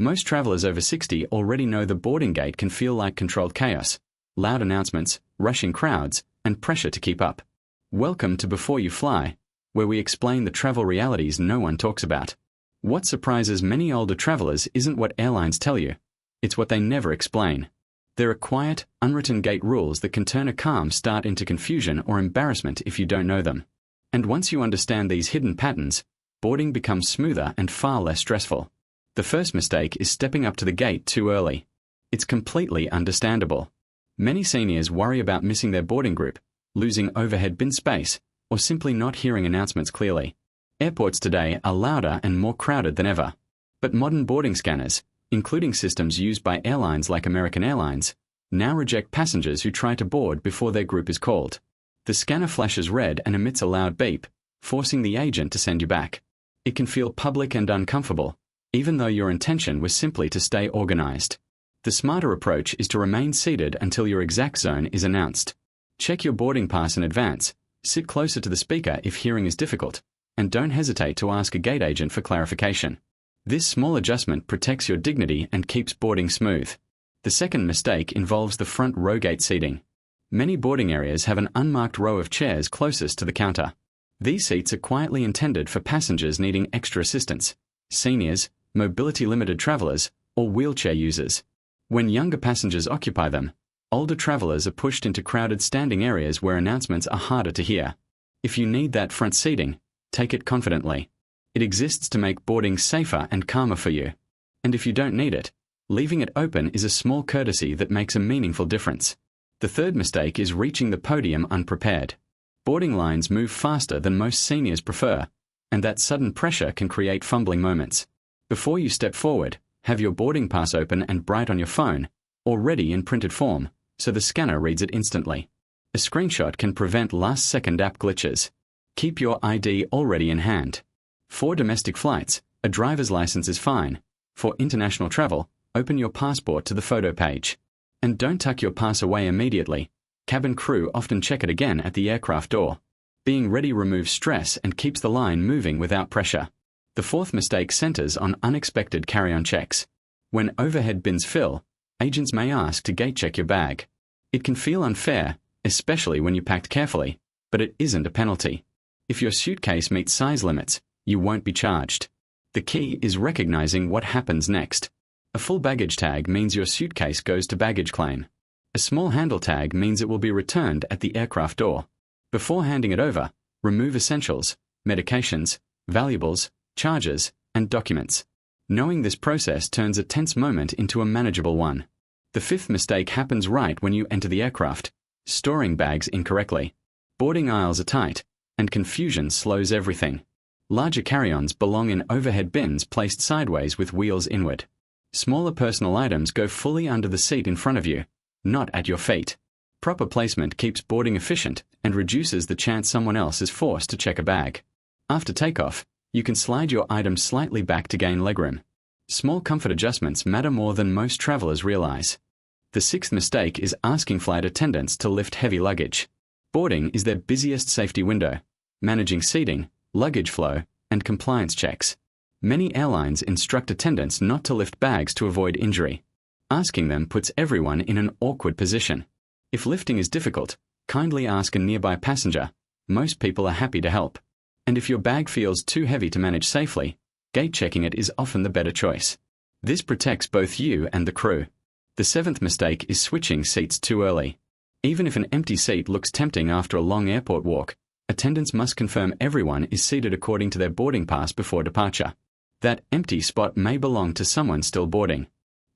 Most travelers over 60 already know the boarding gate can feel like controlled chaos, loud announcements, rushing crowds, and pressure to keep up. Welcome to Before You Fly, where we explain the travel realities no one talks about. What surprises many older travelers isn't what airlines tell you, it's what they never explain. There are quiet, unwritten gate rules that can turn a calm start into confusion or embarrassment if you don't know them. And once you understand these hidden patterns, boarding becomes smoother and far less stressful. The first mistake is stepping up to the gate too early. It's completely understandable. Many seniors worry about missing their boarding group, losing overhead bin space, or simply not hearing announcements clearly. Airports today are louder and more crowded than ever. But modern boarding scanners, including systems used by airlines like American Airlines, now reject passengers who try to board before their group is called. The scanner flashes red and emits a loud beep, forcing the agent to send you back. It can feel public and uncomfortable, even though your intention was simply to stay organized. The smarter approach is to remain seated until your exact zone is announced. Check your boarding pass in advance, sit closer to the speaker if hearing is difficult, and don't hesitate to ask a gate agent for clarification. This small adjustment protects your dignity and keeps boarding smooth. The second mistake involves the front row gate seating. Many boarding areas have an unmarked row of chairs closest to the counter. These seats are quietly intended for passengers needing extra assistance, seniors, mobility-limited travelers, or wheelchair users. When younger passengers occupy them, older travelers are pushed into crowded standing areas where announcements are harder to hear. If you need that front seating, take it confidently. It exists to make boarding safer and calmer for you. And if you don't need it, leaving it open is a small courtesy that makes a meaningful difference. The third mistake is reaching the podium unprepared. Boarding lines move faster than most seniors prefer, and that sudden pressure can create fumbling moments. Before you step forward, have your boarding pass open and bright on your phone, or ready in printed form, so the scanner reads it instantly. A screenshot can prevent last-second app glitches. Keep your ID already in hand. For domestic flights, a driver's license is fine. For international travel, open your passport to the photo page. And don't tuck your pass away immediately. Cabin crew often check it again at the aircraft door. Being ready removes stress and keeps the line moving without pressure. The fourth mistake centers on unexpected carry-on checks. When overhead bins fill, agents may ask to gate check your bag. It can feel unfair, especially when you packed carefully, but it isn't a penalty. If your suitcase meets size limits, you won't be charged. The key is recognizing what happens next. A full baggage tag means your suitcase goes to baggage claim. A small handle tag means it will be returned at the aircraft door. Before handing it over, remove essentials, medications, valuables, charges, and documents. Knowing this process turns a tense moment into a manageable one. The fifth mistake happens right when you enter the aircraft, storing bags incorrectly. Boarding aisles are tight, and confusion slows everything. Larger carry-ons belong in overhead bins placed sideways with wheels inward. Smaller personal items go fully under the seat in front of you, not at your feet. Proper placement keeps boarding efficient and reduces the chance someone else is forced to check a bag. After takeoff, you can slide your items slightly back to gain legroom. Small comfort adjustments matter more than most travelers realize. The sixth mistake is asking flight attendants to lift heavy luggage. Boarding is their busiest safety window, managing seating, luggage flow, and compliance checks. Many airlines instruct attendants not to lift bags to avoid injury. Asking them puts everyone in an awkward position. If lifting is difficult, kindly ask a nearby passenger. Most people are happy to help. And if your bag feels too heavy to manage safely, gate checking it is often the better choice. This protects both you and the crew. The seventh mistake is switching seats too early. Even if an empty seat looks tempting after a long airport walk, attendants must confirm everyone is seated according to their boarding pass before departure. That empty spot may belong to someone still boarding.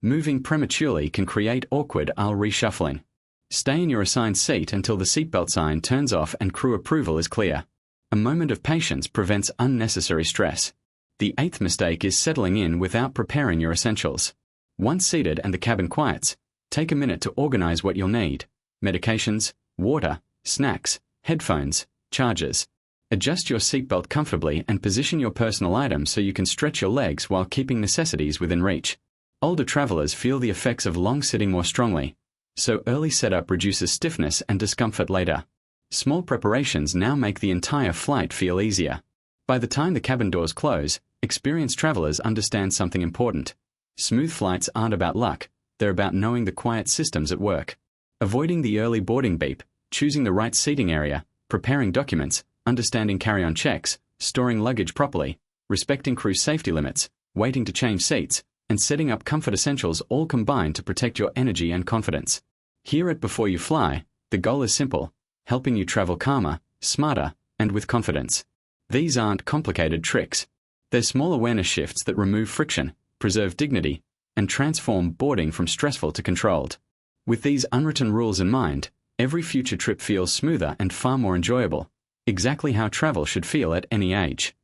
Moving prematurely can create awkward aisle reshuffling. Stay in your assigned seat until the seatbelt sign turns off and crew approval is clear. A moment of patience prevents unnecessary stress. The eighth mistake is settling in without preparing your essentials. Once seated and the cabin quiets, take a minute to organize what you'll need: medications, water, snacks, headphones, chargers. Adjust your seatbelt comfortably and position your personal items so you can stretch your legs while keeping necessities within reach. Older travelers feel the effects of long sitting more strongly, so early setup reduces stiffness and discomfort later. Small preparations now make the entire flight feel easier. By the time the cabin doors close, experienced travelers understand something important. Smooth flights aren't about luck, they're about knowing the quiet systems at work. Avoiding the early boarding beep, choosing the right seating area, preparing documents, understanding carry-on checks, storing luggage properly, respecting crew safety limits, waiting to change seats, and setting up comfort essentials all combine to protect your energy and confidence. Here at Before You Fly, the goal is simple: helping you travel calmer, smarter, and with confidence. These aren't complicated tricks. They're small awareness shifts that remove friction, preserve dignity, and transform boarding from stressful to controlled. With these unwritten rules in mind, every future trip feels smoother and far more enjoyable, exactly how travel should feel at any age.